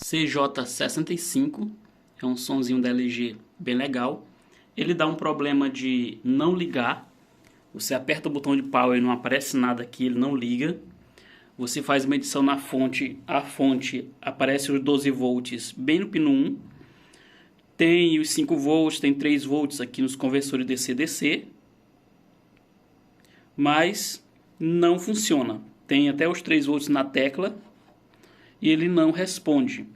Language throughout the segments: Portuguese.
CJ65, é um sonzinho da LG bem legal. Ele dá um problema de não ligar. Você aperta o botão de power e não aparece nada aqui, ele não liga. Você faz medição na fonte, a fonte aparece os 12 volts bem no pino 1. Tem os 5 volts, tem 3 volts aqui nos conversores DC-DC. Mas não funciona. Tem até os 3 volts na tecla e ele não responde.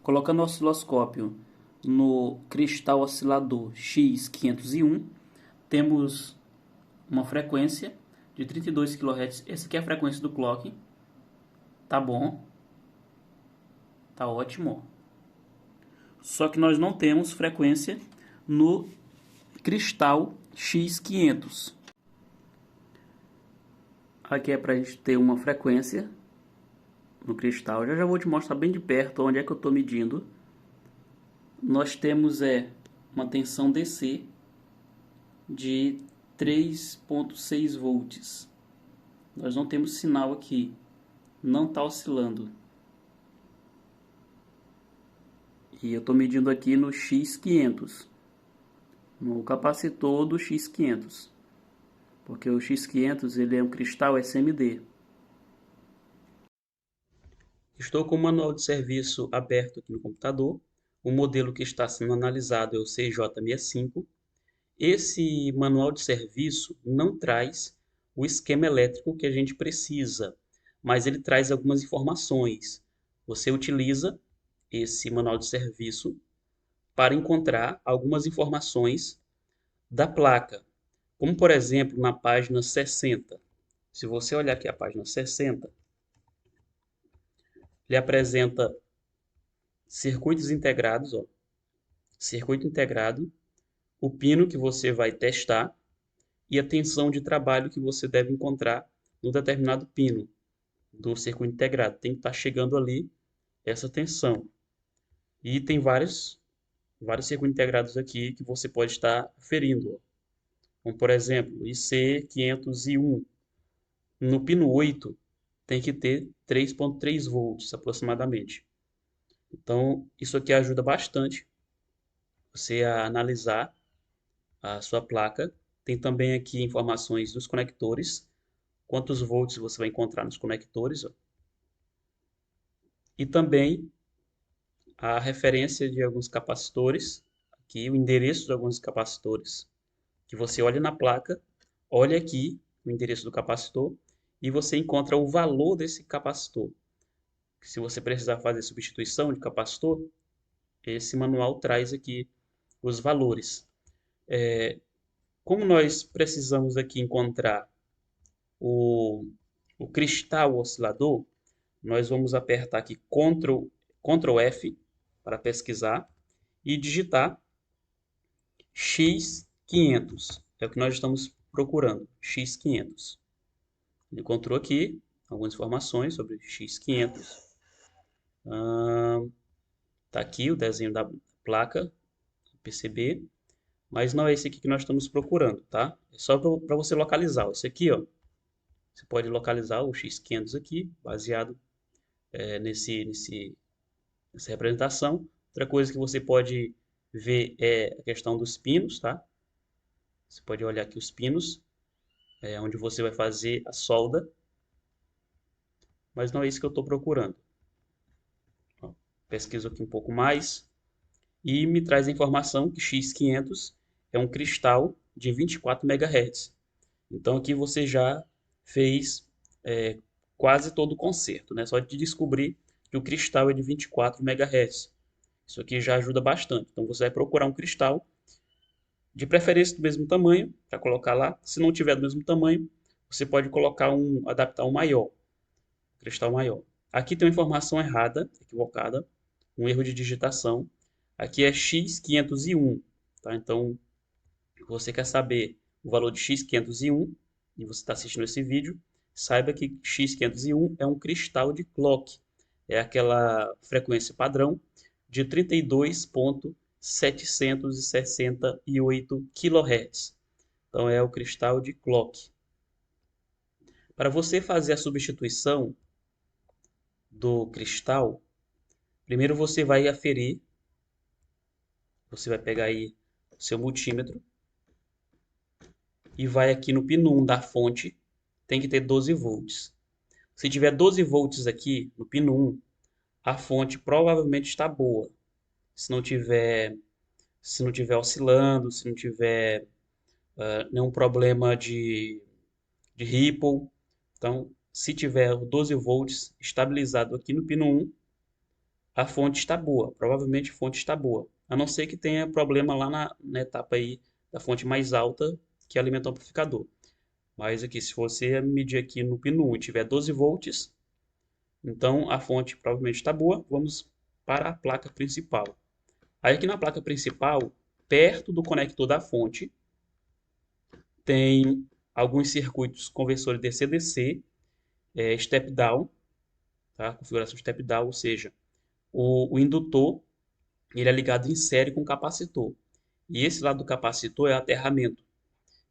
Colocando o osciloscópio no cristal oscilador X501, temos uma frequência de 32 kHz. Essa aqui é a frequência do clock. Tá bom. Tá ótimo. Só que nós não temos frequência no cristal X500. Aqui é para a gente ter uma frequência no cristal. Já vou te mostrar bem de perto onde é que eu estou medindo. Nós temos uma tensão DC de 3,6 volts. Nós não temos sinal aqui. Não está oscilando. E eu estou medindo aqui no X500. No capacitor do X500. Porque o X500 ele é um cristal SMD. Estou com o manual de serviço aberto aqui no computador. O modelo que está sendo analisado é o CJ65. Esse manual de serviço não traz o esquema elétrico que a gente precisa, mas ele traz algumas informações. Você utiliza esse manual de serviço para encontrar algumas informações da placa, como por exemplo na página 60. Se você olhar aqui a página 60, ele apresenta circuitos integrados, ó. Circuito integrado, o pino que você vai testar e a tensão de trabalho que você deve encontrar no determinado pino do circuito integrado. Tem que estar chegando ali essa tensão. E tem vários circuitos integrados aqui que você pode estar ferindo, ó. Como por exemplo, IC501. No pino 8 tem que ter 3,3 volts aproximadamente. Então, isso aqui ajuda bastante você a analisar a sua placa. Tem também aqui informações dos conectores, quantos volts você vai encontrar nos conectores, ó. E também a referência de alguns capacitores, aqui o endereço de alguns capacitores, que você olha na placa, olha aqui o endereço do capacitor e você encontra o valor desse capacitor. Se você precisar fazer substituição de capacitor, esse manual traz aqui os valores. Como nós precisamos aqui encontrar o cristal oscilador, nós vamos apertar aqui Ctrl F para pesquisar e digitar X500. É o que nós estamos procurando, X500. Ele encontrou aqui algumas informações sobre X500. Tá aqui o desenho da placa PCB, mas não é esse aqui que nós estamos procurando, tá? É só para você localizar. Esse aqui, ó, você pode localizar o X500 aqui, baseado nessa representação. Outra coisa que você pode ver é a questão dos pinos, tá? Você pode olhar aqui os pinos, onde você vai fazer a solda, mas não é isso que eu estou procurando. Ó, pesquiso aqui um pouco mais e me traz a informação que X500 é um cristal de 24 MHz. Então aqui você já fez quase todo o conserto, né? Só de descobrir que o cristal é de 24 MHz. Isso aqui já ajuda bastante. Então você vai procurar um cristal, de preferência do mesmo tamanho, para colocar lá. Se não tiver do mesmo tamanho, você pode adaptar um maior, cristal maior. Aqui tem uma informação errada, equivocada, um erro de digitação. Aqui é X501, tá? Então, você quer saber o valor de X501 e você está assistindo esse vídeo, saiba que X501 é um cristal de clock. É aquela frequência padrão de 32,6 768 kHz. Então é o cristal de clock. Para você fazer a substituição do cristal, primeiro você vai aferir, você vai pegar aí o seu multímetro e vai aqui no pino 1 da fonte, tem que ter 12 volts. Se tiver 12 volts aqui no pino 1, a fonte provavelmente está boa. Se não tiver oscilando, se não tiver nenhum problema de ripple. Então, se tiver 12 volts estabilizado aqui no pino 1, a fonte está boa. Provavelmente a fonte está boa. A não ser que tenha problema lá na etapa aí da fonte mais alta que alimenta o amplificador. Mas aqui, se você medir aqui no pino 1 e tiver 12 volts, então a fonte provavelmente está boa. Vamos para a placa principal. Aí aqui na placa principal, perto do conector da fonte, tem alguns circuitos conversores DC-DC, step down, tá? Configuração step down, ou seja, o indutor ele é ligado em série com o capacitor. E esse lado do capacitor é aterramento.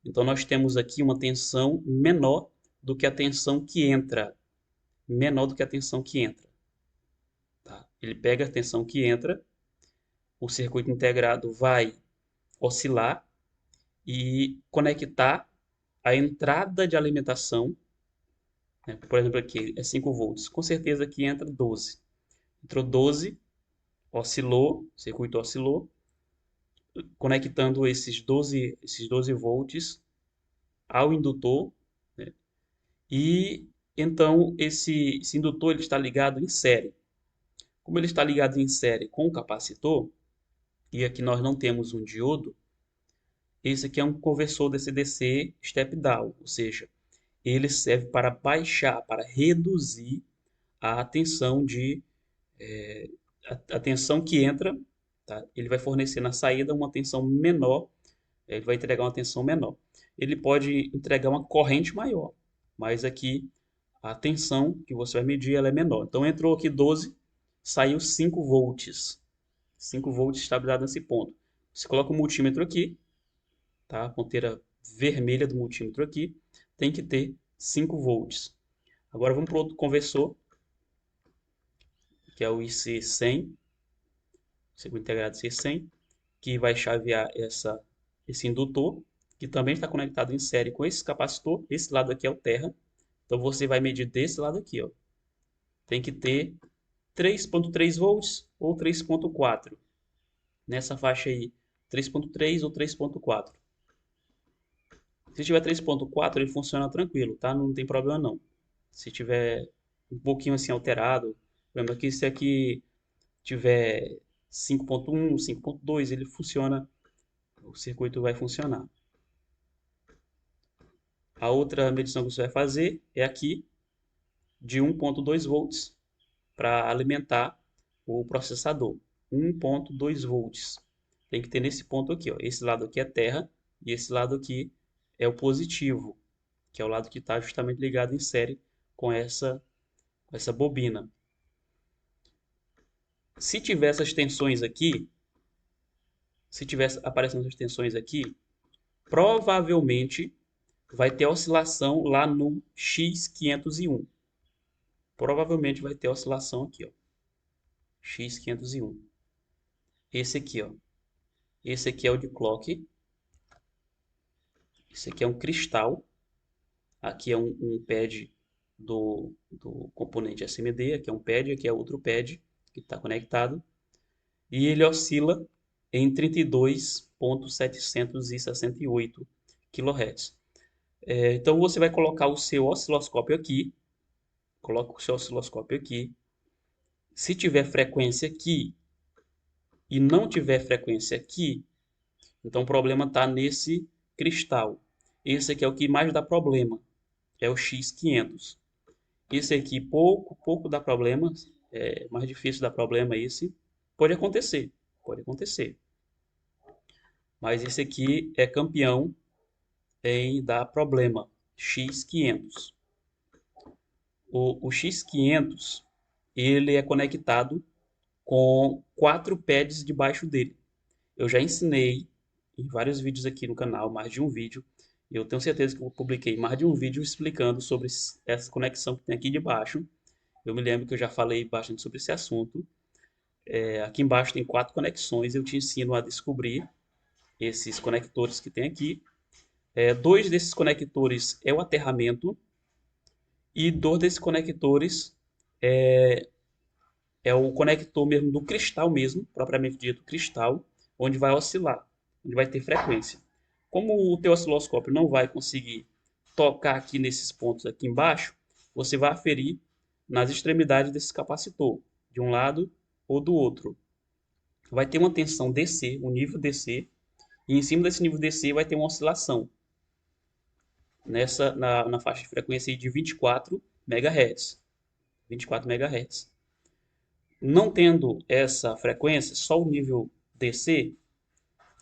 Então nós temos aqui uma tensão menor do que a tensão que entra. Menor do que a tensão que entra. Tá? Ele pega a tensão que entra, o circuito integrado vai oscilar e conectar a entrada de alimentação, né? Por exemplo, aqui é 5 volts. Com certeza aqui entra 12. Entrou 12, oscilou, o circuito oscilou, conectando esses 12 volts ao indutor, né? E então esse indutor ele está ligado em série. Como ele está ligado em série com o capacitor, e aqui nós não temos um diodo, esse aqui é um conversor DC-DC step down, ou seja, ele serve para baixar, para reduzir a tensão a tensão que entra, tá? Ele vai fornecer na saída uma tensão menor, ele vai entregar uma tensão menor. Ele pode entregar uma corrente maior, mas aqui a tensão que você vai medir ela é menor. Então entrou aqui 12, saiu 5 volts. 5 volts estabilizado nesse ponto. Você coloca o multímetro aqui, tá? A ponteira vermelha do multímetro aqui tem que ter 5 volts. Agora vamos para outro conversor, que é o IC100, circuito integrado IC100, que vai chavear esse indutor, que também está conectado em série com esse capacitor. Esse lado aqui é o terra. Então você vai medir desse lado aqui, ó. Tem que ter 3.3 volts ou 3.4. Nessa faixa aí, 3.3 ou 3.4. Se tiver 3.4, ele funciona tranquilo, tá? Não tem problema não. Se tiver um pouquinho assim alterado, lembra que se aqui tiver 5.1, 5.2, ele funciona, o circuito vai funcionar. A outra medição que você vai fazer é aqui de 1.2 volts para alimentar o processador. 1.2 volts. Tem que ter nesse ponto aqui, ó. Esse lado aqui é terra e esse lado aqui é o positivo, que é o lado que está justamente ligado em série com essa bobina. Se tiver essas tensões aqui, se tiver aparecendo essas tensões aqui, provavelmente vai ter oscilação lá no X501. Provavelmente vai ter oscilação aqui, ó. X501. Esse aqui, ó. Esse aqui é o de clock. Esse aqui é um cristal. Aqui é um pad do componente SMD. Aqui é um pad, aqui é outro pad que está conectado. E ele oscila em 32.768 kHz. Então você vai colocar o seu osciloscópio aqui. Coloca o seu osciloscópio aqui. Se tiver frequência aqui e não tiver frequência aqui, então o problema está nesse cristal. Esse aqui é o que mais dá problema, é o X500. Esse aqui pouco dá problema, é mais difícil dar problema esse. Pode acontecer. Mas esse aqui é campeão em dar problema, X500. O X500 ele é conectado com 4 pads debaixo dele. Eu já ensinei em vários vídeos aqui no canal, mais de um vídeo. Eu tenho certeza que eu publiquei mais de um vídeo explicando sobre essa conexão que tem aqui de baixo. Eu me lembro que eu já falei bastante sobre esse assunto. Aqui embaixo tem 4 conexões, eu te ensino a descobrir esses conectores que tem aqui. 2 desses conectores é o aterramento e 2 desses conectores é o conector mesmo do cristal mesmo, propriamente dito cristal, onde vai oscilar, onde vai ter frequência. Como o teu osciloscópio não vai conseguir tocar aqui nesses pontos aqui embaixo, você vai aferir nas extremidades desse capacitor, de um lado ou do outro. Vai ter uma tensão DC, um nível DC, e em cima desse nível DC vai ter uma oscilação na faixa de frequência de 24 MHz. 24 MHz. Não tendo essa frequência, só o nível DC,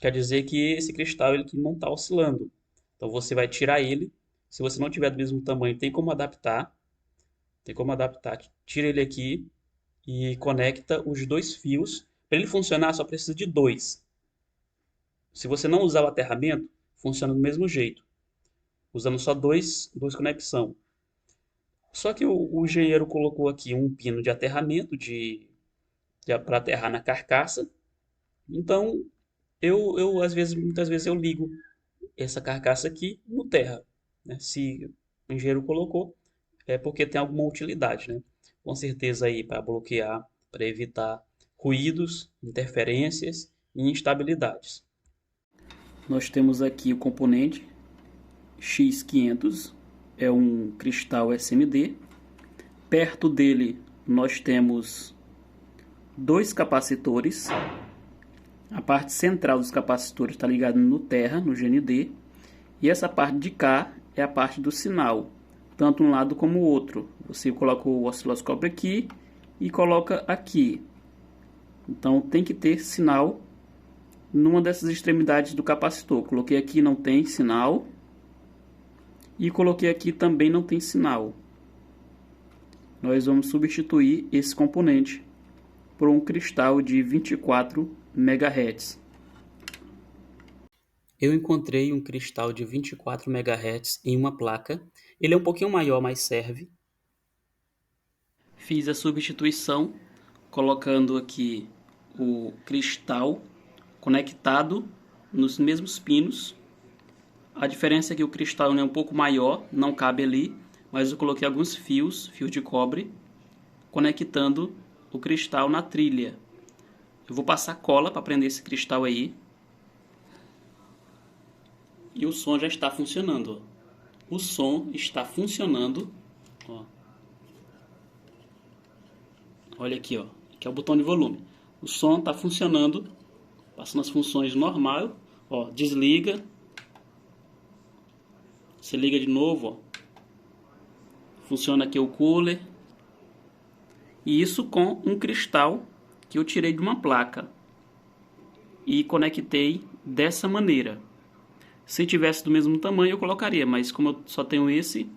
quer dizer que esse cristal ele não está oscilando. Então você vai tirar ele. Se você não tiver do mesmo tamanho, tem como adaptar. Tem como adaptar. Tira ele aqui e conecta os 2 fios. Para ele funcionar, só precisa de 2. Se você não usar o aterramento, funciona do mesmo jeito. Usando só dois conexão. Só que o engenheiro colocou aqui um pino de aterramento para aterrar na carcaça. Então, muitas vezes eu ligo essa carcaça aqui no terra, né? Se o engenheiro colocou, é porque tem alguma utilidade, né? Com certeza aí para bloquear, para evitar ruídos, interferências e instabilidades. Nós temos aqui o componente X500, é um cristal SMD. Perto dele nós temos 2 capacitores. A parte central dos capacitores está ligada no terra, no GND, e essa parte de cá é a parte do sinal, tanto um lado como o outro. Você coloca o osciloscópio aqui e coloca aqui. Então tem que ter sinal numa dessas extremidades do capacitor. Coloquei aqui, não tem sinal, e coloquei aqui, também não tem sinal. Nós vamos substituir esse componente por um cristal de 24 MHz. Eu encontrei um cristal de 24 MHz em uma placa. Ele é um pouquinho maior, mas serve. Fiz a substituição colocando aqui o cristal conectado nos mesmos pinos. A diferença é que o cristal é um pouco maior, não cabe ali, mas eu coloquei alguns fios de cobre, conectando o cristal na trilha. Eu vou passar cola para prender esse cristal aí. E o som já está funcionando. O som está funcionando. Ó. Olha aqui, ó. Aqui é o botão de volume. O som está funcionando, passando as funções normal. Ó, desliga. Você liga de novo, ó. Funciona aqui o cooler. E isso com um cristal que eu tirei de uma placa e conectei dessa maneira. Se tivesse do mesmo tamanho eu colocaria, mas como eu só tenho esse,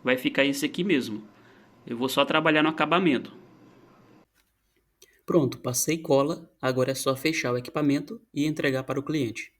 vai ficar esse aqui mesmo. Eu vou só trabalhar no acabamento. Pronto, passei cola, agora é só fechar o equipamento e entregar para o cliente.